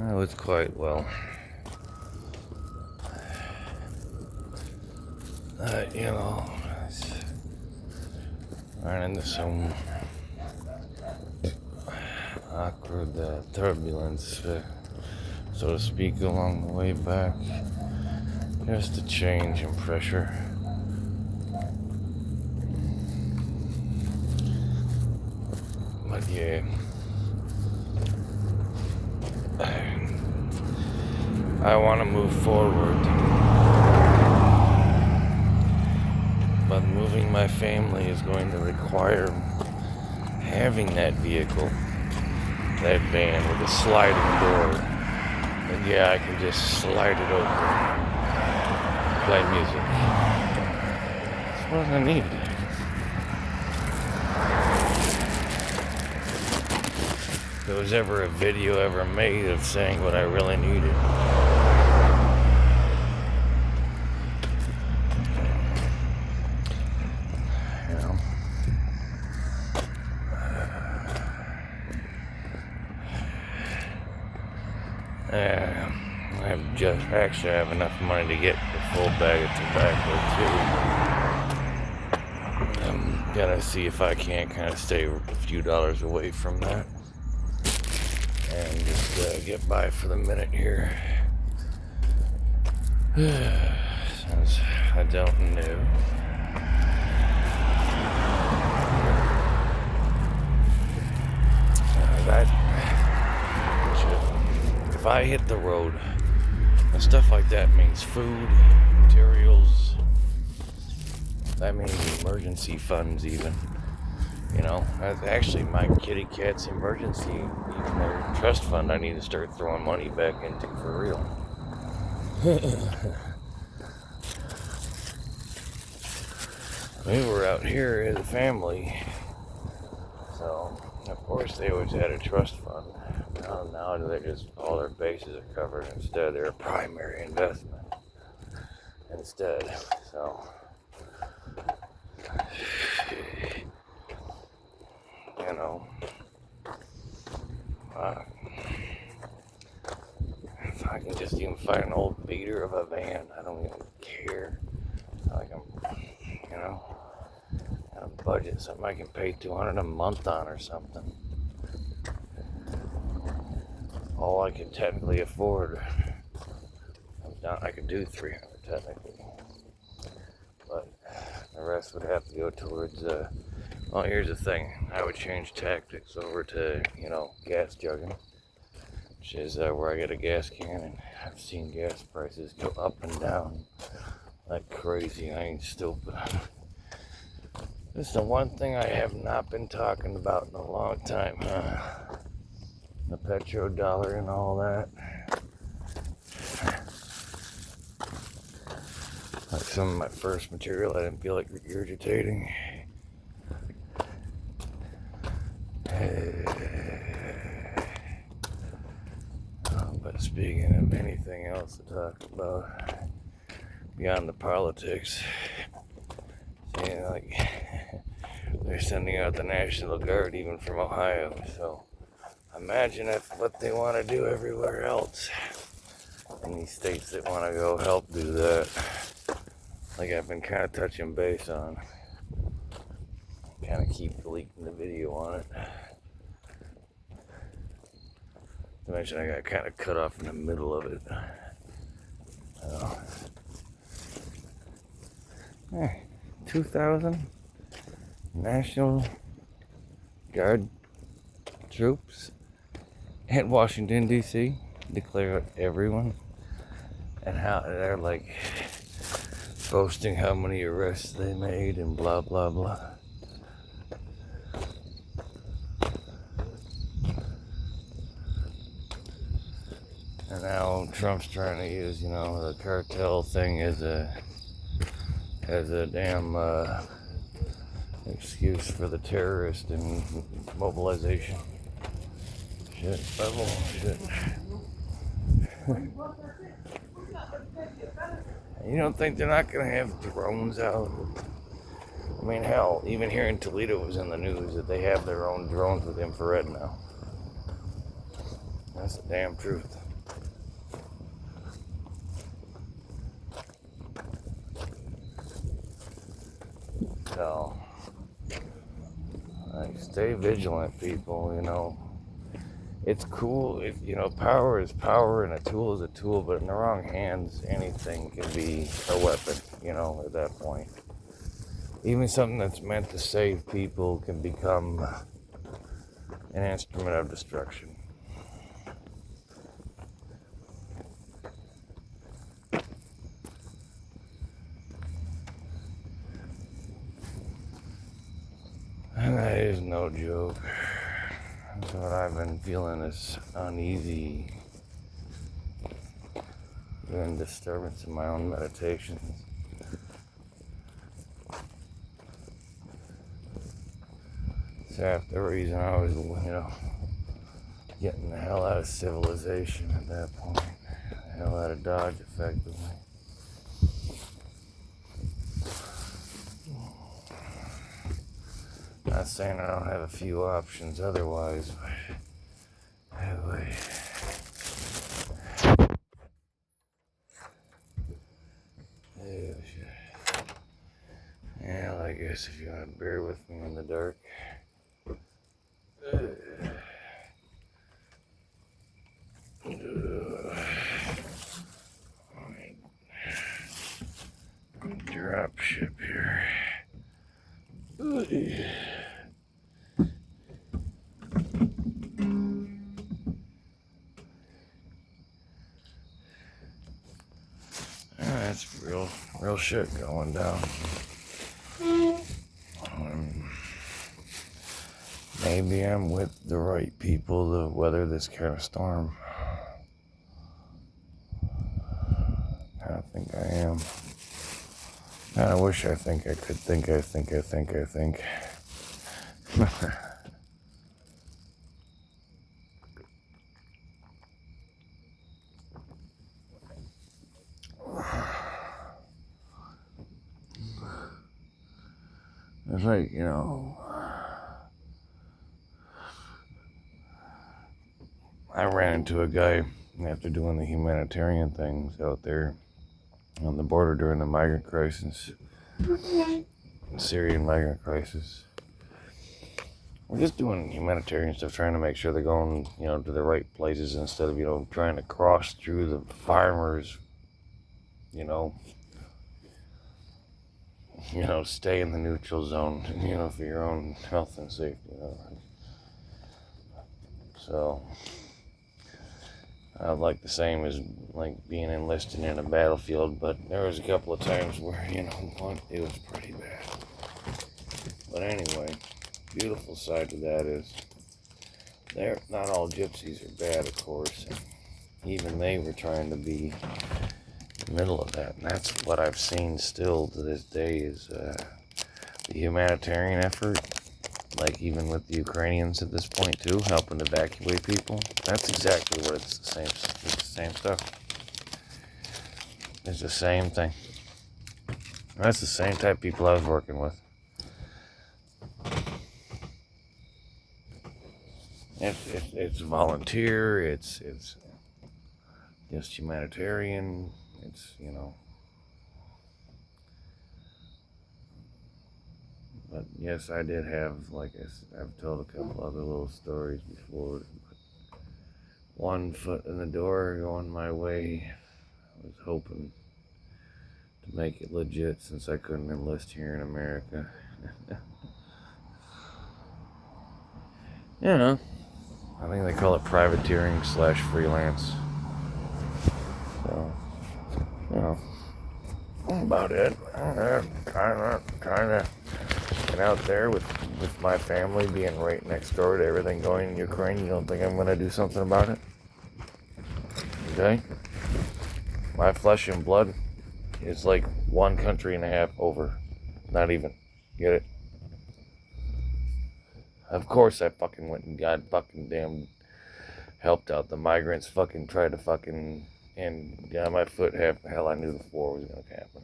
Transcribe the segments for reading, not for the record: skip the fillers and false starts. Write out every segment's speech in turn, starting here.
Oh, it's quite well. You know, ran into some awkward turbulence, so to speak, along the way back. Just a change in pressure. But yeah, I want to move forward. But moving my family is going to require having that vehicle, that van with a sliding door. And yeah, I can just slide it over, play music. That's what I need. If there was ever a video ever made of saying what I really needed. I have enough money to get the full bag of tobacco too. Gotta see if I can't kind of stay a few dollars away from that and just get by for the minute here. Since I don't know. If I hit the road, and stuff like that means food, materials. That means emergency funds even. You know, that's actually my kitty cat's emergency, even their trust fund I need to start throwing money back into for real. We were out here as a family, so of course they always had a trust fund. Now they're just, all their bases are covered. Instead, they're a primary investment. Instead, so you know, if I can just even find an old beater of a van, I don't even care. Like I'm, you know, on a budget, something I can pay $200 a month on or something. All I can technically afford. I could do $300 technically, but the rest would have to go towards. Well, here's the thing: I would change tactics over to, you know, gas jugging, which is where I get a gas can, and I've seen gas prices go up and down like crazy. I ain't stupid. This is the one thing I have not been talking about in a long time, huh? The petrodollar and all that. Like some of my first material, I didn't feel like regurgitating. But speaking of anything else to talk about beyond the politics, see, like they're sending out the National Guard even from Ohio, so imagine if what they want to do everywhere else in these states that want to go help do that. Like I've been kind of touching base on. Kind of keep deleting the video on it. To mention I got kind of cut off in the middle of it. 2,000 National Guard troops at Washington, D.C. declare everyone, and how they're like boasting how many arrests they made and blah blah blah. And now Trump's trying to use, you know, the cartel thing as a damn excuse for the terrorist and mobilization. Shit, bubble, shit. You don't think they're not gonna have drones out? I mean, hell, even here in Toledo it was in the news that they have their own drones with infrared now. That's the damn truth. stay vigilant, people, It's cool, power is power and a tool is a tool, but in the wrong hands, anything can be a weapon, at that point. Even something that's meant to save people can become an instrument of destruction. And that is no joke. That's what I've been feeling, is uneasy and disturbance in my own meditations. It's half the reason I was, getting the hell out of civilization at that point. The hell out of Dodge, effectively. Not saying I don't have a few options otherwise, but anyway. Oh, shit. Yeah, I guess if you want to bear with me in the dark. Drop ship here. That's real shit going down. Maybe I'm with the right people to weather this kind of storm. I think I am. I wish I think I could think. It's like, I ran into a guy after doing the humanitarian things out there on the border during the migrant crisis, the Syrian migrant crisis. We're just doing humanitarian stuff, trying to make sure they're going, to the right places instead of, trying to cross through the farmers, stay in the neutral zone, for your own health and safety, So, I'd like the same as, like, being enlisted in a battlefield, but there was a couple of times where, it was pretty bad. But anyway, beautiful side to that is, not all gypsies are bad, of course. And even they were trying to be in the middle of that. And that's what I've seen still to this day is the humanitarian effort. Like even with the Ukrainians at this point too, helping to evacuate people. That's exactly what it's the same stuff. It's the same thing. That's the same type of people I was working with. It's volunteer, it's just humanitarian, it's, But yes, I did have, I've told a couple other little stories before. One foot in the door going my way. I was hoping to make it legit since I couldn't enlist here in America. I think they call it privateering / freelance. So, about it. Trying to get out there with my family being right next door to everything going in Ukraine. You don't think I'm going to do something about it? Okay? My flesh and blood is like 1.5 countries over. Not even. Get it? Of course I fucking went and got fucking damn helped out the migrants, fucking tried to fucking, and got my foot half the hell I knew the war was going to happen.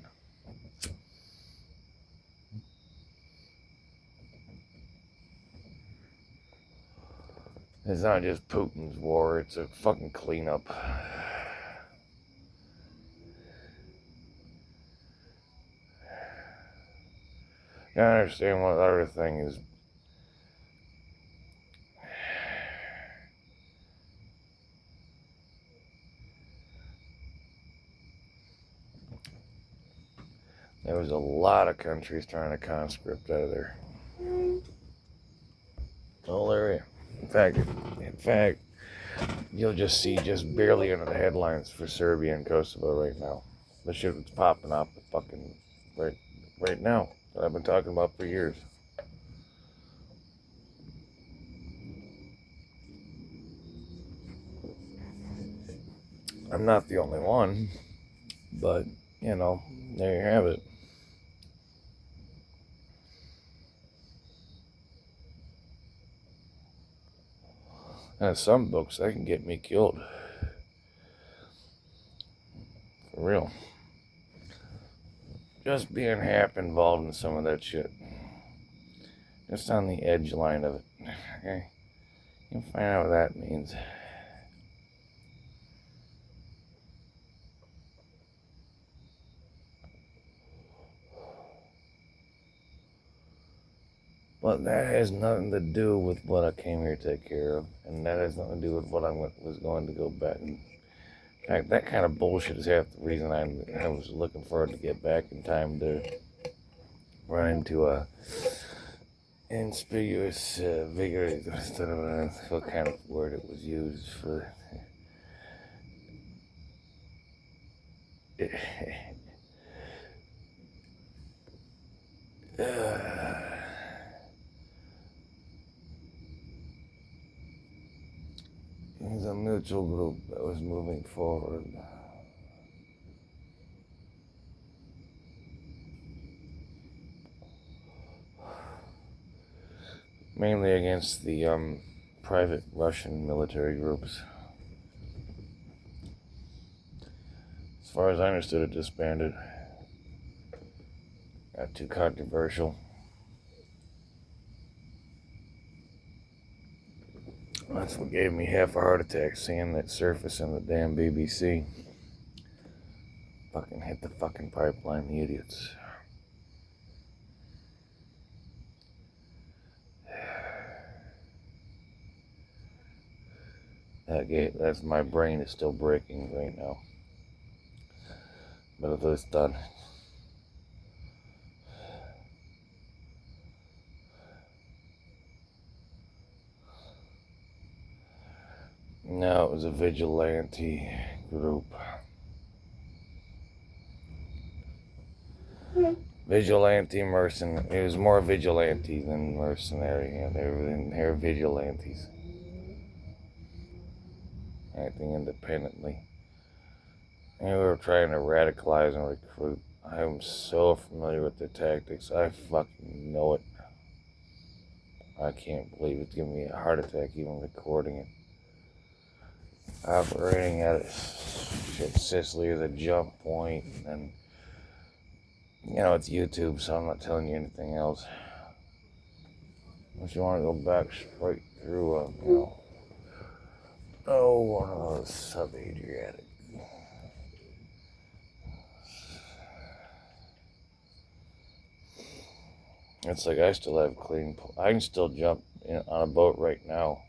It's not just Putin's war, it's a fucking cleanup. You gotta understand one other thing is, There was a lot of countries trying to conscript out of there. Whole area. In fact, you'll just see just barely under the headlines for Serbia and Kosovo right now. The shit was popping up fucking right now that I've been talking about for years. I'm not the only one, but you know, there you have it. And some books that can get me killed. For real. Just being half involved in some of that shit. Just on the edge line of it. Okay? You'll find out what that means. But that has nothing to do with what I came here to take care of. And that has nothing to do with what I was going to go back. In fact, that kind of bullshit is half the reason I was looking forward to get back in time to run into a inspicious, vigorous, what kind of word it was used for. It was a mutual group that was moving forward. Mainly against the private Russian military groups. As far as I understood, it disbanded. Got too controversial. That's what gave me half a heart attack, seeing that surface in the damn BBC. Fucking hit the fucking pipeline, the idiots. That's my brain is still breaking right now. But it's done. No, it was a vigilante group. Vigilante mercenary. It was more vigilante than mercenary. Yeah, they were vigilantes. Acting independently. And we were trying to radicalize and recruit. I am so familiar with their tactics. I fucking know it. I can't believe it's giving me a heart attack even recording it. Operating at it. Shit, Sicily is a jump point, and you know it's YouTube, so I'm not telling you anything else. If you want to go back straight through, one of those sub-Adriatic. It's like I still have clean. I can still jump on a boat right now,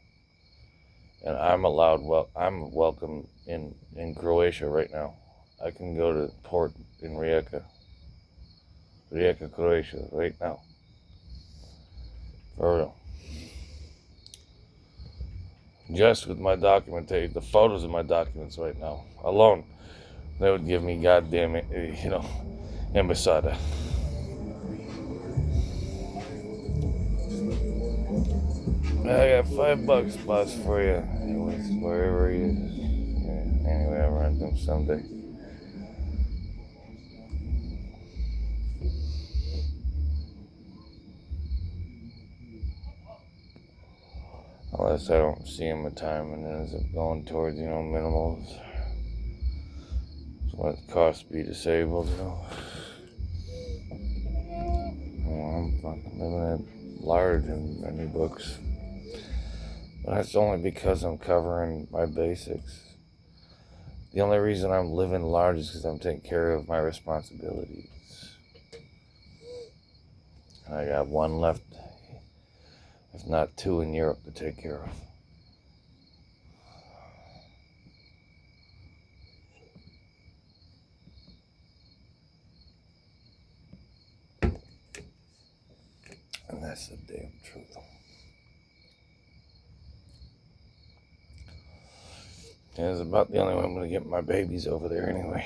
and I'm allowed. Well, I'm welcome in Croatia right now. I can go to port in Rijeka, Croatia, right now. For real. Just with my documentation, the photos of my documents right now alone, that would give me goddamn it, ambassador. I got $5, boss, for you. Wherever he is. Yeah, anyway, I'll rent them someday. Unless I don't see him in time and it ends up going towards, minimals. That's what it costs to be disabled, I'm fucking living at large in many books. But that's only because I'm covering my basics. The only reason I'm living large is because I'm taking care of my responsibilities. I got one left, if not two, in Europe to take care of. That's the damn truth. It's about the only way I'm going to get my babies over there anyway.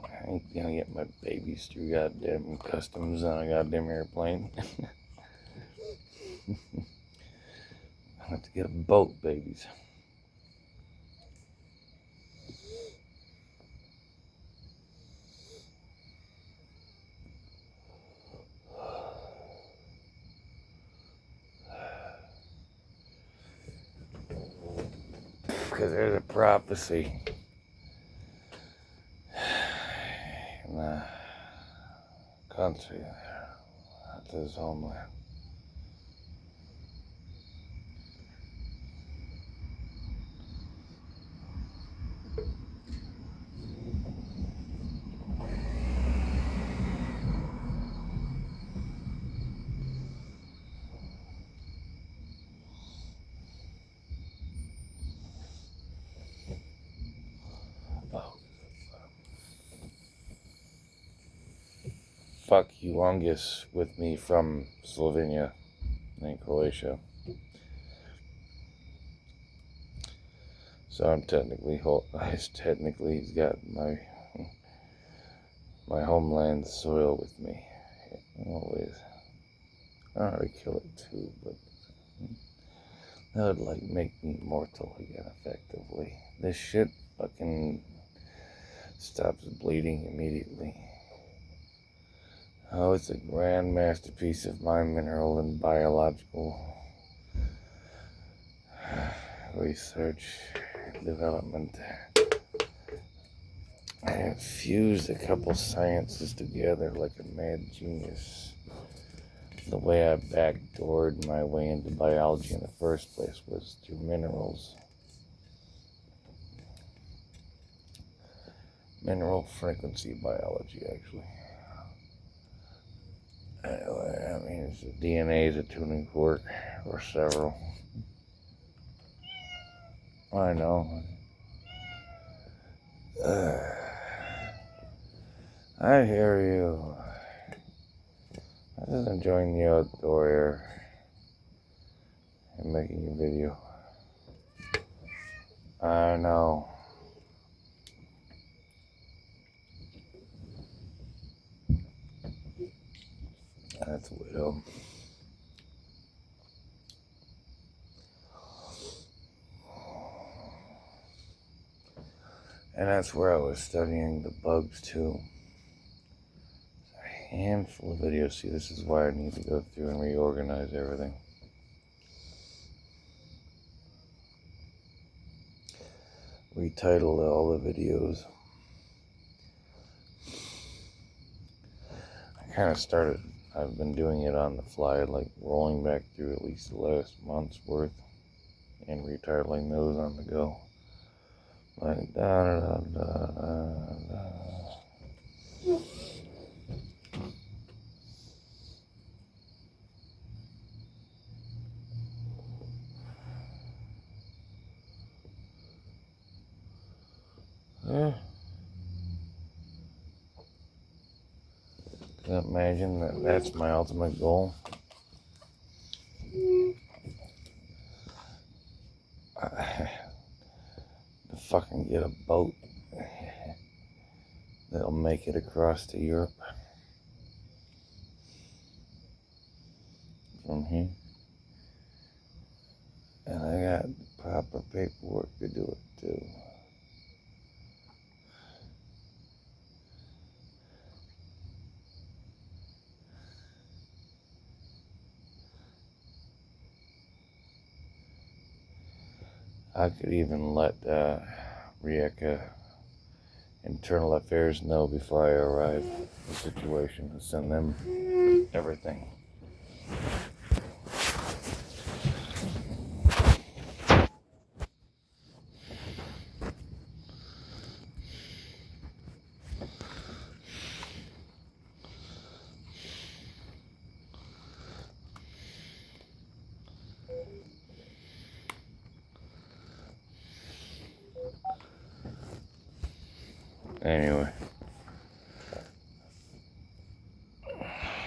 I ain't going to get my babies through goddamn customs on a goddamn airplane. I have to get a boat, babies. Because there's a prophecy in the country, that's his homeland. Fuck humongous with me from Slovenia and Croatia. So he's got my homeland soil with me. Always. I don't know how to kill it too, but that would make me mortal again effectively. This shit fucking stops bleeding immediately. Oh, it's a grand masterpiece of my mineral and biological research development. I have fused a couple sciences together like a mad genius. The way I backdoored my way into biology in the first place was through minerals. Mineral frequency biology, actually. Anyway, I mean, it's the DNA is a tuning fork, or several. I know. I hear you. I'm just enjoying the outdoor air and making a video. I know. That's a widow. And that's where I was studying the bugs too. A handful of videos. See, this is why I need to go through and reorganize everything. Retitle all the videos. I've been doing it on the fly, like rolling back through at least the last month's worth and retitling those on the go. Like da da da da da. Yeah. Can you imagine that's my ultimate goal? To fucking get a boat that'll make it across to Europe from here. And I got proper paperwork to do it too. I could even let Rijeka Internal Affairs know before I arrive the situation and send them everything. Anyway.